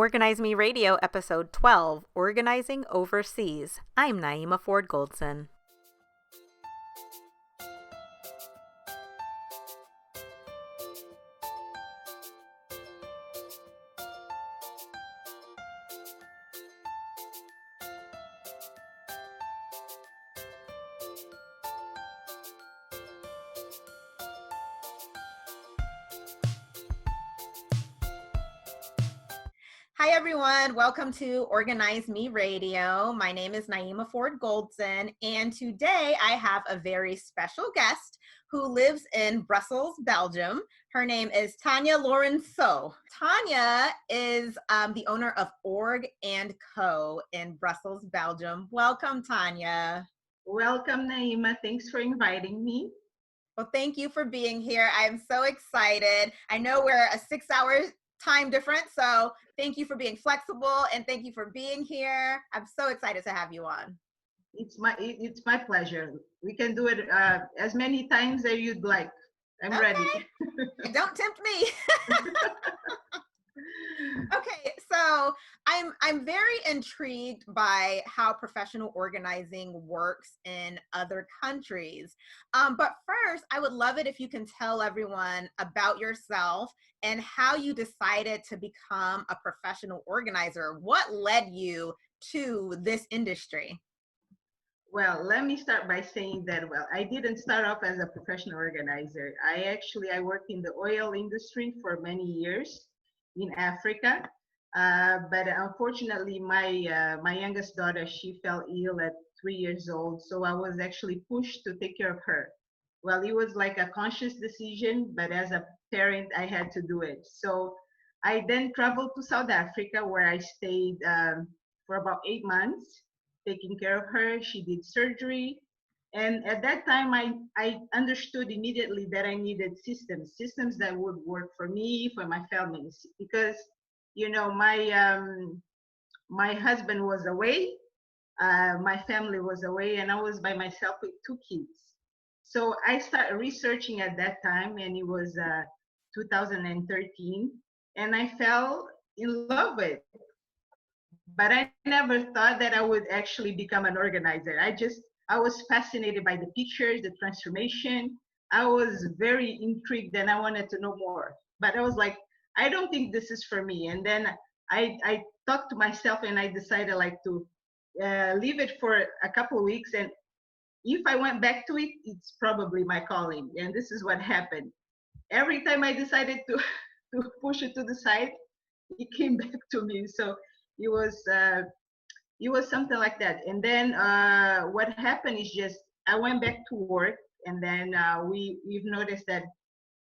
Organize Me Radio, Episode 12, Organizing Overseas. I'm Naeemah Ford Goldson. Hi, everyone. Welcome to Organize Me Radio. My name is Naeemah Ford Goldson, and today I have a very special guest who lives in Brussels, Belgium. Her name is Tânia Laurenço. Tânia is the owner of Org & Co. in Brussels, Belgium. Welcome, Tânia. Welcome, Naeemah. Thanks for inviting me. Well, thank you for being here. I'm so excited. I know we're a 6-hour time difference, so thank you for being flexible and thank you for being here. I'm so excited to have you on. It's my pleasure. We can do it as many times as you'd like. I'm ready. Don't tempt me. Okay, so I'm very intrigued by how professional organizing works in other countries. But first, I would love it if you can tell everyone about yourself and how you decided to become a professional organizer. What led you to this industry? Well, let me start by saying that, I didn't start off as a professional organizer. I worked in the oil industry for many years in Africa. But unfortunately, my youngest daughter, she fell ill at 3 years old. So I was actually pushed to take care of her. Well, it was like a conscious decision, but as a parent, I had to do it. So I then traveled to South Africa, where I stayed for about 8 months, taking care of her. She did surgery. And at that time, I understood immediately that I needed systems that would work for me, for my family, because, you know, my husband was away, my family was away, and I was by myself with 2 kids. So I started researching at that time, and it was 2013, and I fell in love with it. But I never thought that I would actually become an organizer. I was fascinated by the pictures, the transformation. I was very intrigued and I wanted to know more. But I was like, I don't think this is for me. And then I talked to myself and I decided like to leave it for a couple of weeks. And if I went back to it, it's probably my calling. And this is what happened. Every time I decided to push it to the side, it came back to me. So it was something like that. And then what happened is just I went back to work, and then we've noticed that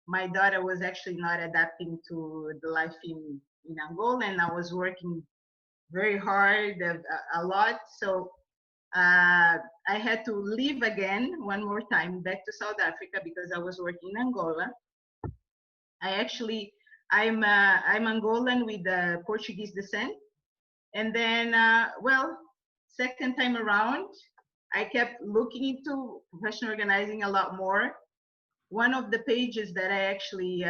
my daughter was actually not adapting to the life in Angola, and I was working very hard, a lot. So I had to leave again one more time back to South Africa because I was working in Angola. I'm Angolan with Portuguese descent. And then, second time around, I kept looking into professional organizing a lot more. One of the pages that I actually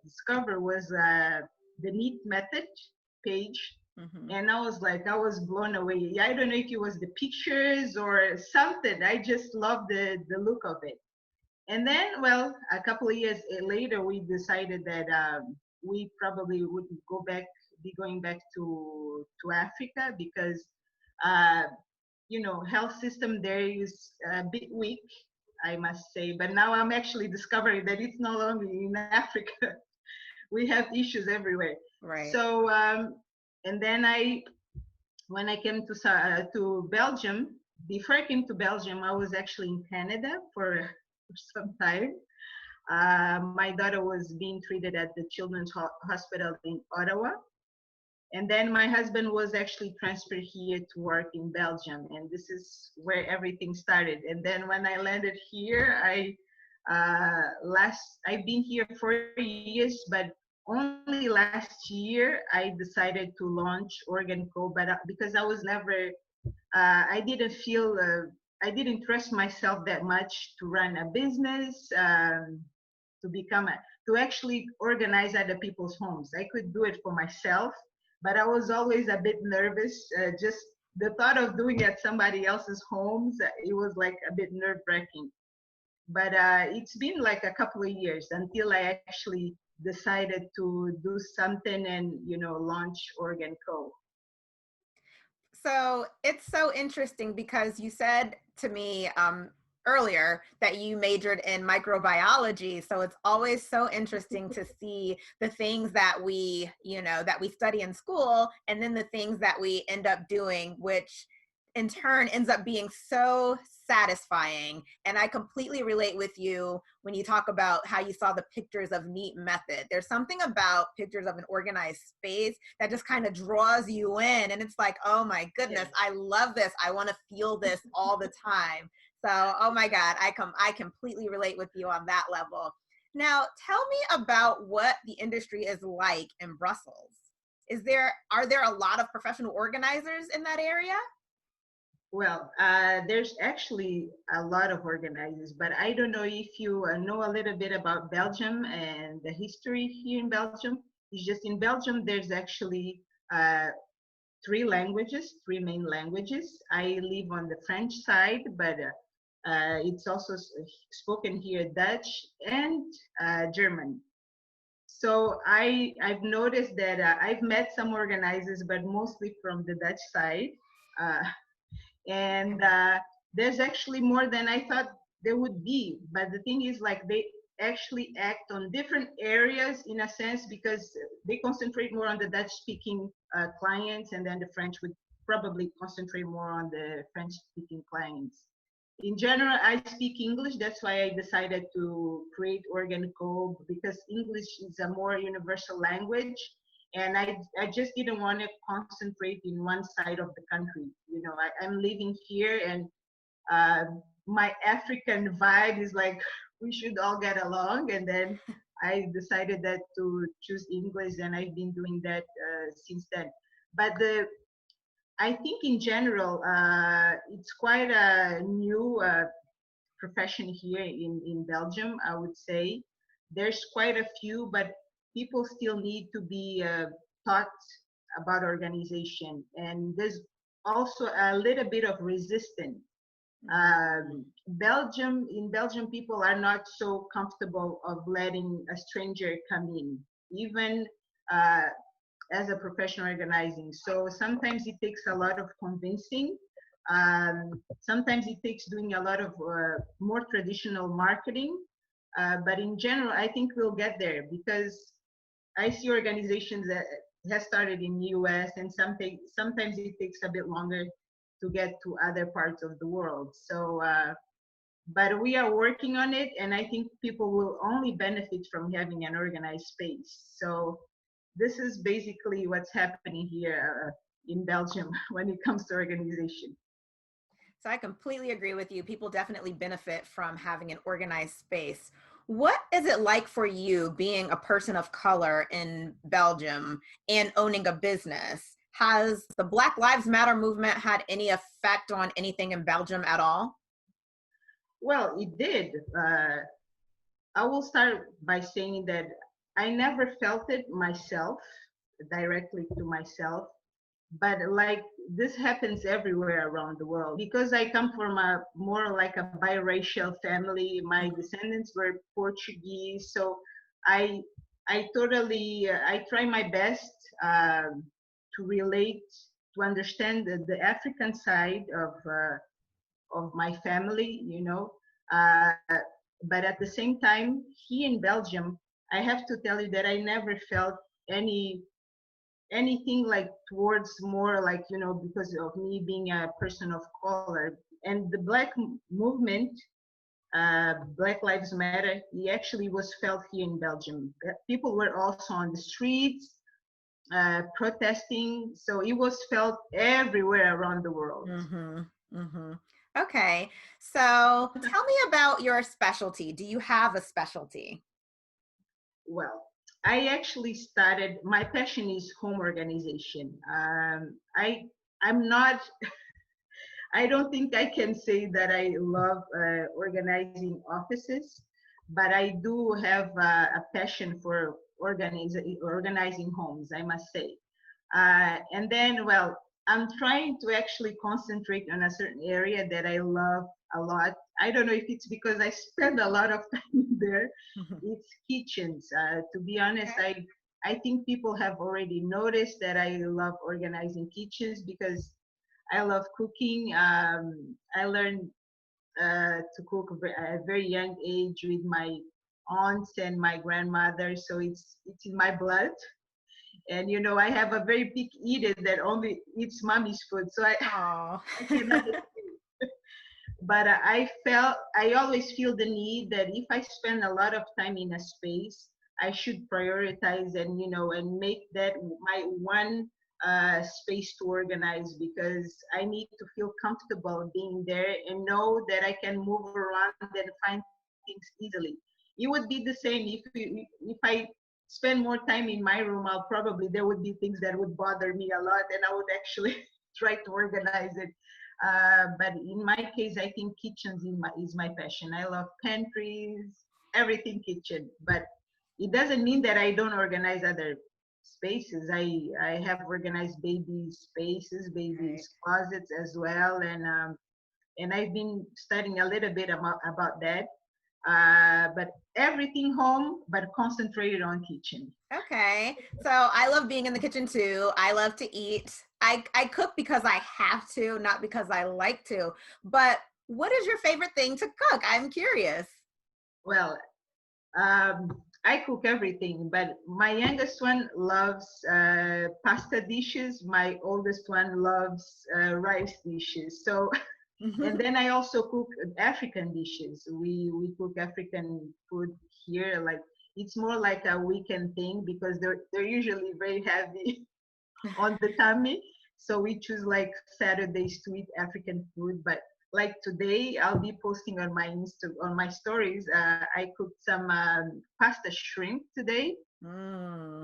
discovered was the NEAT method page. Mm-hmm. And I was blown away. I don't know if it was the pictures or something. I just loved the look of it. And then, a couple of years later, we decided that we probably would be going back to Africa because health system there is a bit weak, I must say. But now I'm actually discovering that it's not only in Africa. We have issues everywhere. Right. So and then when I came to Belgium, before I came to Belgium, I was actually in Canada for some time. My daughter was being treated at the Children's Hospital in Ottawa. And then my husband was actually transferred here to work in Belgium. And this is where everything started. And then when I landed here, I've been here 4 years, but only last year I decided to launch Org & Co. But because I was never, I didn't trust myself that much to run a business, to actually organize other people's homes. I could do it for myself, but I was always a bit nervous. Just the thought of doing it at somebody else's homes, it was like a bit nerve-wracking. But it's been like a couple of years until I actually decided to do something and, launch Organ Co. So it's so interesting because you said to me earlier that you majored in microbiology. So it's always so interesting to see the things that that we study in school and then the things that we end up doing, which in turn ends up being so satisfying. And I completely relate with you when you talk about how you saw the pictures of neat method. There's something about pictures of an organized space that just kind of draws you in. And it's like, oh my goodness, I love this. I want to feel this all the time. So, oh my God, I completely relate with you on that level. Now, tell me about what the industry is like in Brussels. Are there a lot of professional organizers in that area? Well, there's actually a lot of organizers, but I don't know if you know a little bit about Belgium and the history here in Belgium. It's just in Belgium, there's actually uh, three main languages. I live on the French side, but it's also spoken here Dutch and German. So I've noticed that I've met some organizers, but mostly from the Dutch side. Uh, and there's actually more than I thought there would be. But the thing is, like, they actually act on different areas in a sense because they concentrate more on the Dutch-speaking clients, and then the French would probably concentrate more on the French-speaking clients. In general, I speak English. That's why I decided to create Organ Co. because English is a more universal language, and I just didn't want to concentrate in one side of the country. I'm living here, and uh, my African vibe is like we should all get along. And then I decided that to choose English, and I've been doing that since then. But I think in general, it's quite a new profession here in Belgium, I would say. There's quite a few, but people still need to be taught about organization. And there's also a little bit of resistance. In Belgium, people are not so comfortable of letting a stranger come in, even uh, as a professional organizing. So sometimes it takes a lot of convincing. Sometimes it takes doing a lot of more traditional marketing. But in general, I think we'll get there because I see organizations that have started in the US, and sometimes it takes a bit longer to get to other parts of the world. So, but we are working on it, and I think people will only benefit from having an organized space. So this is basically what's happening here in Belgium when it comes to organization. So I completely agree with you. People definitely benefit from having an organized space. What is it like for you being a person of color in Belgium and owning a business? Has the Black Lives Matter movement had any effect on anything in Belgium at all? Well, it did. I will start by saying that I never felt it myself, directly to myself, but like this happens everywhere around the world. Because I come from a more like a biracial family, my descendants were Portuguese, so I I totally I try my best to relate, to understand the African side of my family, Uh, but at the same time, here in Belgium, I have to tell you that I never felt anything like towards more like, because of me being a person of color. And the Black movement, Black Lives Matter, he actually was felt here in Belgium. People were also on the streets protesting, so it was felt everywhere around the world. Mm-hmm. Mm-hmm. Okay. So tell me about your specialty. Do you have a specialty? Well, I actually started. My passion is home organization. I'm not. I don't think I can say that I love organizing offices, but I do have a passion for organizing homes. I must say. And then, well, I'm trying to actually concentrate on a certain area that I love a lot. I don't know if it's because I spend a lot of time there. It's kitchens. To be honest, I think people have already noticed that I love organizing kitchens because I love cooking. I learned to cook at a very young age with my aunts and my grandmother, so it's in my blood. And I have a very picky eater that only eats mommy's food, so I cannot escape. But I always feel the need that if I spend a lot of time in a space, I should prioritize and make that my one space to organize, because I need to feel comfortable being there and know that I can move around and find things easily. It would be the same if I spend more time in my room. There would be things that would bother me a lot, and I would actually try to organize it. But in my case, I think kitchens is my passion. I love pantries, everything kitchen. But it doesn't mean that I don't organize other spaces. I have organized baby spaces, babies closets as well, and I've been studying a little bit about that. But everything home, but concentrated on kitchen. Okay. So I love being in the kitchen too. I love to eat. I cook because I have to, not because I like to. But what is your favorite thing to cook? I'm curious. Well, I cook everything, but my youngest one loves pasta dishes. My oldest one loves rice dishes. So, and then I also cook African dishes. We cook African food here. Like, it's more like a weekend thing because they're usually very heavy on the tummy. So we choose like Saturdays to eat African food. But like today, I'll be posting on on my stories. I cooked some pasta shrimp today, Mm.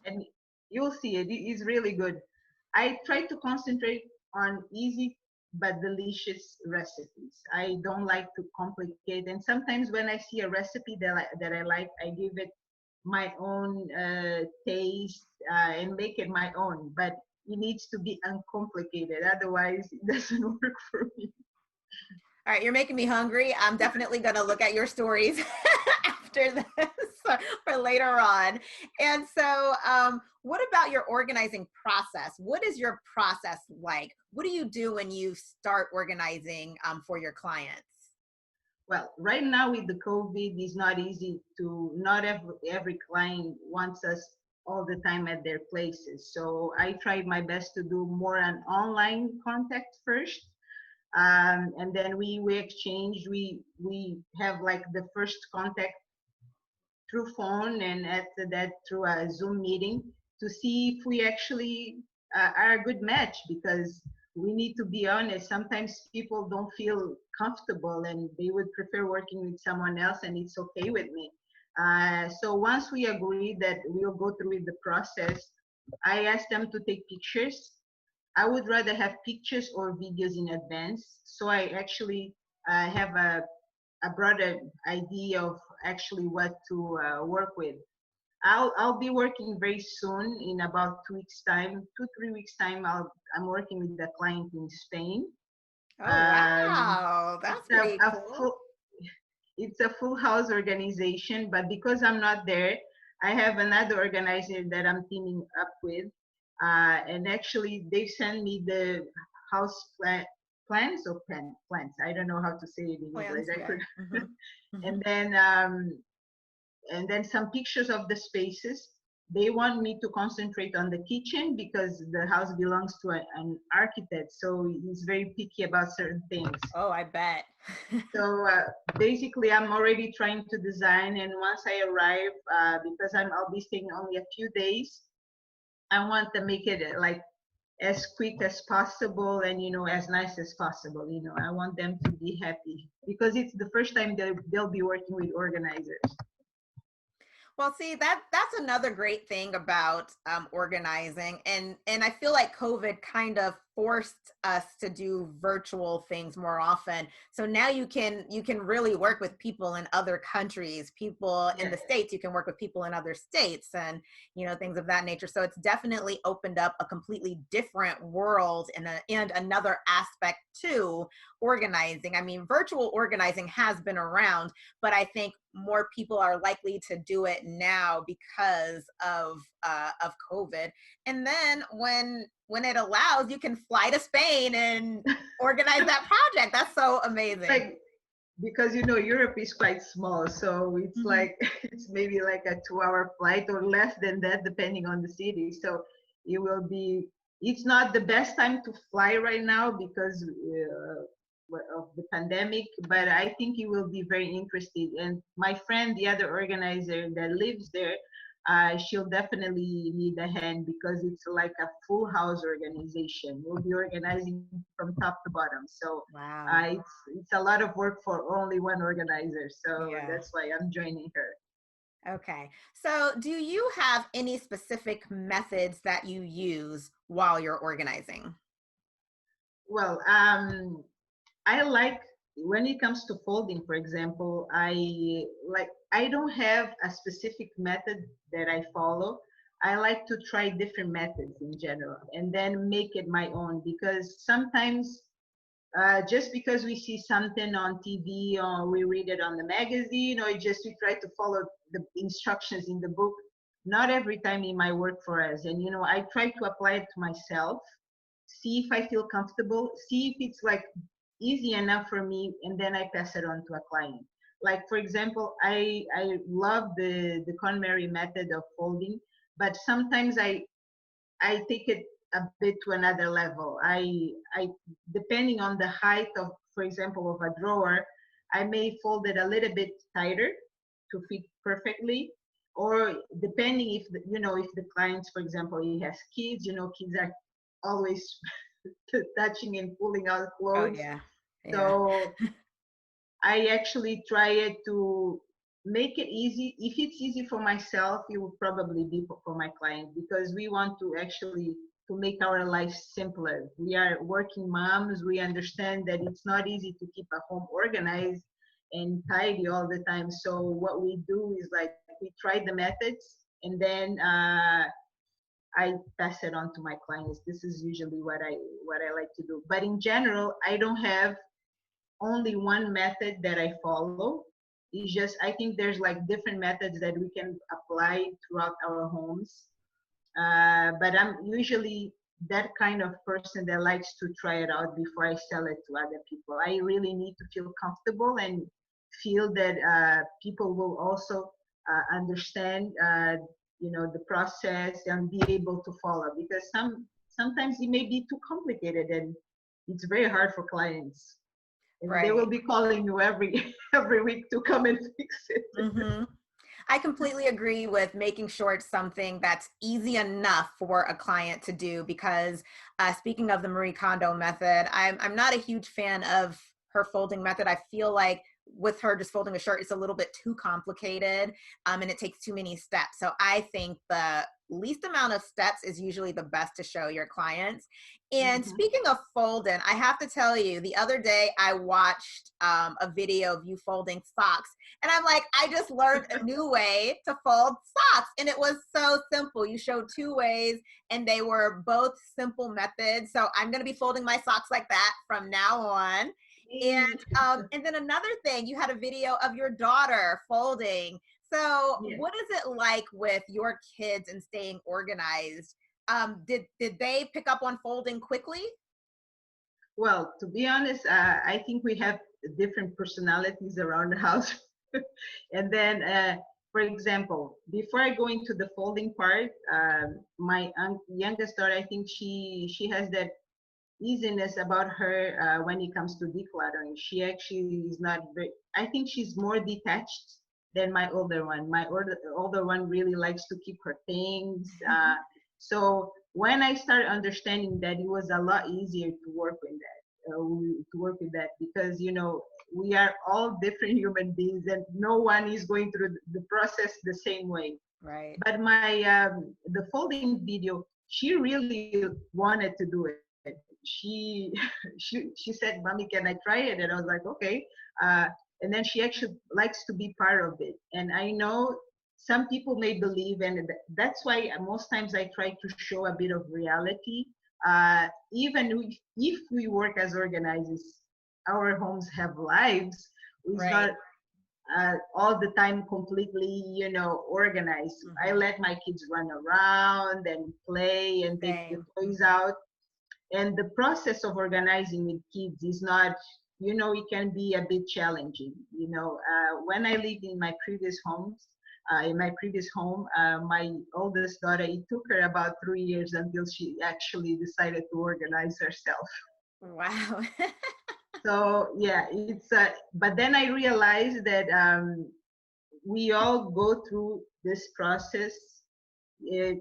and you'll see it. It is really good. I try to concentrate on easy but delicious recipes. I don't like to complicate. And sometimes when I see a recipe that I like, I give it my own taste and make it my own. But it needs to be uncomplicated. Otherwise, it doesn't work for me. All right, you're making me hungry. I'm definitely going to look at your stories after this for later on. And so, what about your organizing process? What is your process like? What do you do when you start organizing for your clients? Well, right now with the COVID, it's not easy to, not every client wants us all the time at their places. So I tried my best to do more an online contact first. And then we exchange, we have like the first contact through phone, and after that through a Zoom meeting to see if we actually are a good match, because we need to be honest, sometimes people don't feel comfortable and they would prefer working with someone else, and it's okay with me. So once we agree that we'll go through with the process, I ask them to take pictures. I would rather have pictures or videos in advance, so I actually have a broader idea of actually what to work with. I'll be working very soon, in about 2 weeks time, 3 weeks time. I'm working with a client in Spain. Oh, Um, wow. That's it's a, pretty a cool. full it's a full house organization, but because I'm not there, I have another organizer that I'm teaming up with, and actually they send me the house plans or plans. I don't know how to say it in English. Plans, I yeah. could, Mm-hmm. and then some pictures of the spaces. They want me to concentrate on the kitchen because the house belongs to an architect, so he's very picky about certain things. Oh, I bet. So basically, I'm already trying to design, and once I arrive, because I'll be staying only a few days, I want to make it like as quick as possible and as nice as possible. I want them to be happy because it's the first time they'll be working with organizers. Well, see, that's another great thing about organizing, and I feel like COVID kind of forced us to do virtual things more often. So now you can really work with people in other countries, people in the States, you can work with people in other states, and things of that nature. So it's definitely opened up a completely different world and another aspect to organizing. I mean, virtual organizing has been around, but I think more people are likely to do it now because of COVID. And then when it allows, you can fly to Spain and organize that project. That's so amazing. Like, because Europe is quite small, so it's like it's maybe like a 2-hour flight or less than that, depending on the city. So it will be. It's not the best time to fly right now because of the pandemic, but I think you will be very interested. And my friend, the other organizer that lives there, she'll definitely need a hand because it's like a full house organization. We'll be organizing from top to bottom. So wow, it's a lot of work for only one organizer. So yeah. that's why I'm joining her. Okay. So do you have any specific methods that you use while you're organizing? Well, I like when it comes to folding, for example, I don't have a specific method that I follow. I like to try different methods in general and then make it my own because sometimes just because we see something on TV or we read it on the magazine or just we try to follow the instructions in the book, not every time it might work for us. And I try to apply it to myself, see if I feel comfortable, see if it's like easy enough for me, and then I pass it on to a client. Like for example, I love the KonMari method of folding, but sometimes I take it a bit to another level. I depending on the height of, for example, of a drawer, I may fold it a little bit tighter to fit perfectly, or depending if if the clients, for example, he has kids, kids are always touching and pulling out Oh clothes. yeah. Yeah. So I actually try it to make it easy. If it's easy for myself, it will probably be for my client because we want to actually to make our life simpler. We are working moms. We understand that it's not easy to keep a home organized and tidy all the time. So what we do is like we try the methods and then I pass it on to my clients. This is usually what I like to do. But in general, I don't have only one method that I follow. It's just I think there's like different methods that we can apply throughout our homes. But I'm usually that kind of person that likes to try it out before I sell it to other people. I really need to feel comfortable and feel that people will also understand, the process and be able to follow because sometimes it may be too complicated and it's very hard for clients. And they Right. will be calling you every every week to come and fix it. I completely agree with making sure it's something that's easy enough for a client to do because speaking of the Marie Kondo method, I'm not a huge fan of her folding method. I feel like with her just folding a shirt, it's a little bit too complicated and it takes too many steps. So I think the least amount of steps is usually the best to show your clients. And speaking of folding, I have to tell you, the other day I watched a video of you folding socks. And I'm like, I just learned a new way to fold socks. And it was so simple. You showed two ways and they were both simple methods. So I'm going to be folding my socks like that from now on. And then another thing, you had a video of your daughter folding. So what is it like with your kids and staying organized? Did they pick up on folding quickly? Well, to be honest, I think we have different personalities around the house. And then, for example, before I go into the folding part, my youngest daughter, I think she has that easiness about her when it comes to decluttering. She actually is not very, I think she's more detached than my older one. My older one really likes to keep her things. So when I started understanding that, it was a lot easier to work with that because we are all different human beings and no one is going through the process the same way. Right. But my the folding video, she really wanted to do it. she she said, "Mommy, can I try it?" And I was like, "Okay." Uh, and then she actually likes to be part of it. And I know some people may believe, and that's why most times I try to show a bit of reality. Even if we work as organizers, our homes have lives. It's Right. not all the time completely, organized. I Mm-hmm. let my kids run around and play and take the Same. toys Mm-hmm. out. And the process of organizing with kids is not, it can be a bit challenging. When I lived in my previous homes, in my previous home, my oldest daughter, it took her about 3 years until she actually decided to organize herself. Wow. So yeah, but then I realized that we all go through this process uh,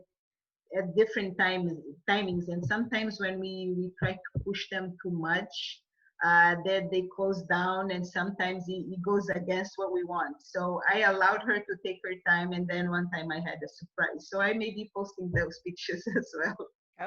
at different timings, and sometimes when we try to push them too much, that they close down, and sometimes it goes against what we want. So I allowed her to take her time, and then one time I had a surprise. So I may be posting those pictures as well.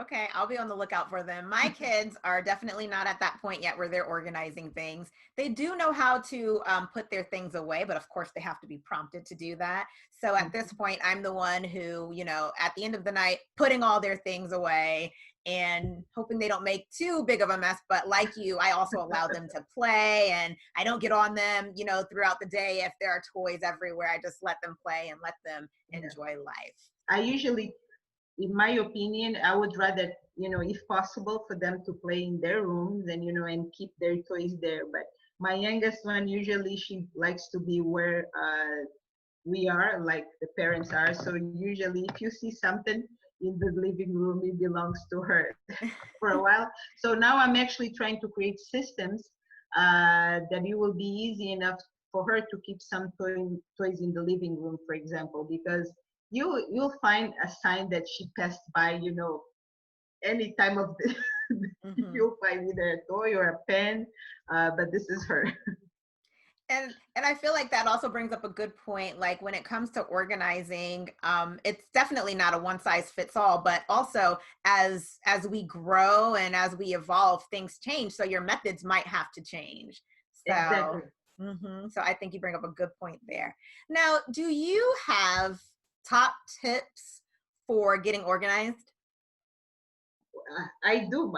Okay, I'll be on the lookout for them. My kids are definitely not at that point yet where they're organizing things. They do know how to put their things away, but of course they have to be prompted to do that. So at this point, I'm the one who, at the end of the night, putting all their things away and hoping they don't make too big of a mess. But like you, I also allow them to play, and I don't get on them, throughout the day. If there are toys everywhere, I just let them play and let them Yeah. enjoy life. I usually, in my opinion, I would rather, if possible, for them to play in their rooms and, and keep their toys there. But my youngest one, usually she likes to be where we are, like the parents are. So usually, if you see something in the living room, it belongs to her for a while. So now I'm actually trying to create systems that it will be easy enough for her to keep some toys in the living room, for example, because you'll find a sign that she passed by, any time of the Hmm. you'll find either a toy or a pen, but this is her. And I feel like that also brings up a good point. Like when it comes to organizing, it's definitely not a one size fits all, but also as we grow and as we evolve, things change. So your methods might have to change. So Exactly. so I think you bring up a good point there. Now, do you have top tips for getting organized? I do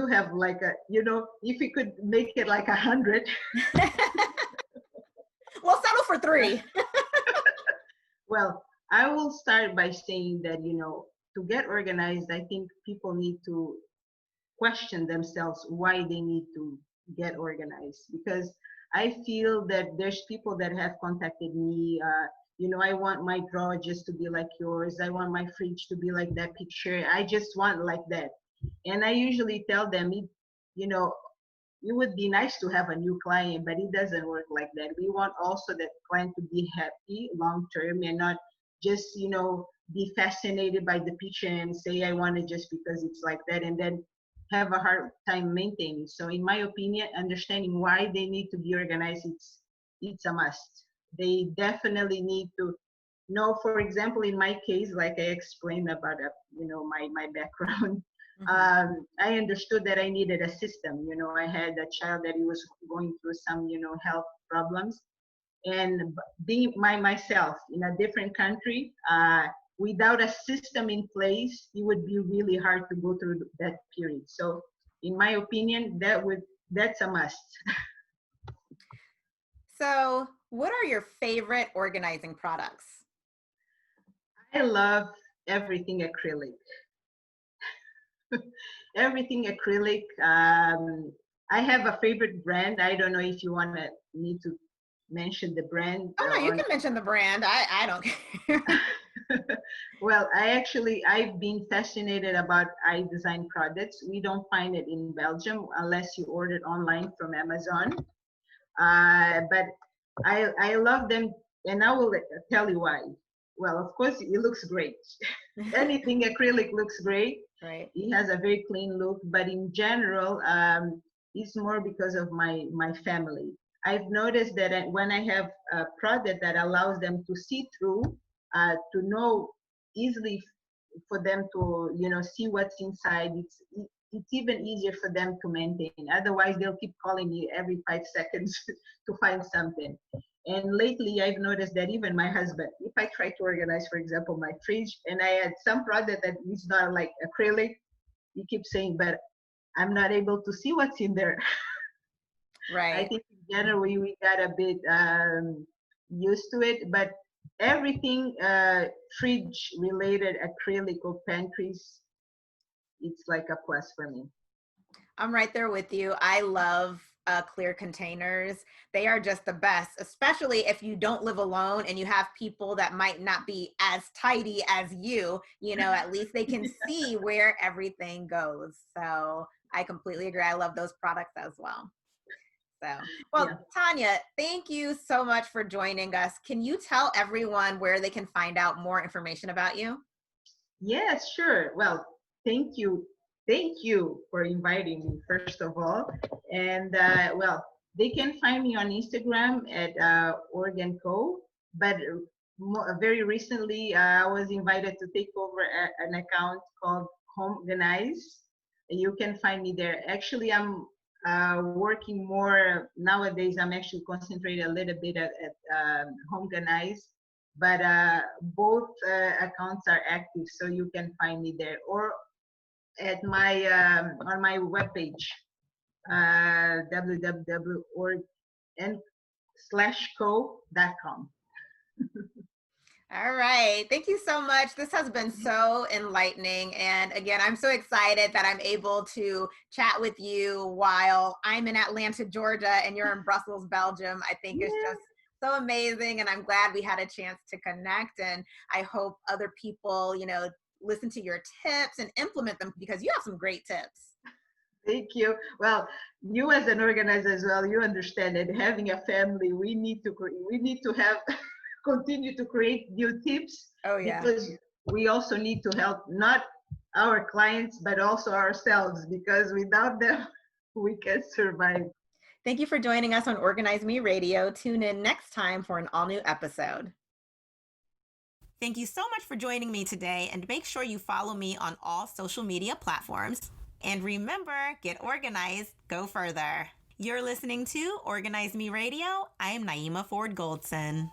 have like if we could make it like 100. We'll settle for three. Well, I will start by saying that, to get organized, I think people need to question themselves why they need to get organized. Because I feel that there's people that have contacted me, I want my drawer just to be like yours. I want my fridge to be like that picture. I just want like that. And I usually tell them, you know, it would be nice to have a new client, but it doesn't work like that. We want also that client to be happy long term and not just, be fascinated by the picture and say, I want it just because it's like that, and then have a hard time maintaining. So in my opinion, understanding why they need to be organized, it's a must. They definitely need to know, for example, in my case, like I explained about, my background, Mhm. I understood that I needed a system. I had a child that he was going through some, health problems, and being myself in a different country, without a system in place, it would be really hard to go through that period. So, in my opinion, that's a must. So, what are your favorite organizing products? I love everything acrylic. Everything acrylic. I have a favorite brand. I don't know if you want to need to mention the brand Oh no, you or can mention the brand. I don't care. well, I've been fascinated about eye design products. We don't find it in Belgium unless you order it online from Amazon. But I love them, and I will tell you why. Well, of course, it looks great. Anything acrylic looks great. Right. It has a very clean look, but in general, it's more because of my family. I've noticed that when I have a product that allows them to see through, to know easily for them to see what's inside, it's even easier for them to maintain. Otherwise, they'll keep calling you every 5 seconds to find something. And lately, I've noticed that even my husband, if I try to organize, for example, my fridge, and I had some product that is not like acrylic, he keeps saying, but I'm not able to see what's in there. I Right. think in general we got a bit used to it, but everything fridge related, acrylic or pantries, it's like a plus for me. I'm right there with you. I love clear containers. They are just the best, especially if you don't live alone and you have people that might not be as tidy as you, at least they can see where everything goes. So I completely agree. I love those products as well. So, well, Yeah. Tânia, thank you so much for joining us. Can you tell everyone where they can find out more information about you? Yes, sure. Well, thank you. Thank you for inviting me, first of all. And well, they can find me on Instagram at Organ Co. But very recently, I was invited to take over an account called Home Organize. You can find me there. Actually, I'm working more nowadays. I'm actually concentrating a little bit at Home Organize, but both accounts are active, so you can find me there or at my on my webpage, www.org/co.com. All right. Thank you so much. This has been so enlightening. And again, I'm so excited that I'm able to chat with you while I'm in Atlanta, Georgia, and you're in Brussels, Belgium. I think it's Yeah. just so amazing. And I'm glad we had a chance to connect. And I hope other people, listen to your tips and implement them because you have some great tips. Thank you. Well, you as an organizer as well, you understand that having a family, we need to have continue to create new tips Oh, yeah. because we also need to help not our clients but also ourselves because without them we can survive. Thank you for joining us on Organize Me Radio. Tune in next time for an all new episode. Thank you so much for joining me today, and make sure you follow me on all social media platforms. And remember, get organized, go further. You're listening to Organize Me Radio. I'm Naeemah Ford Goldson.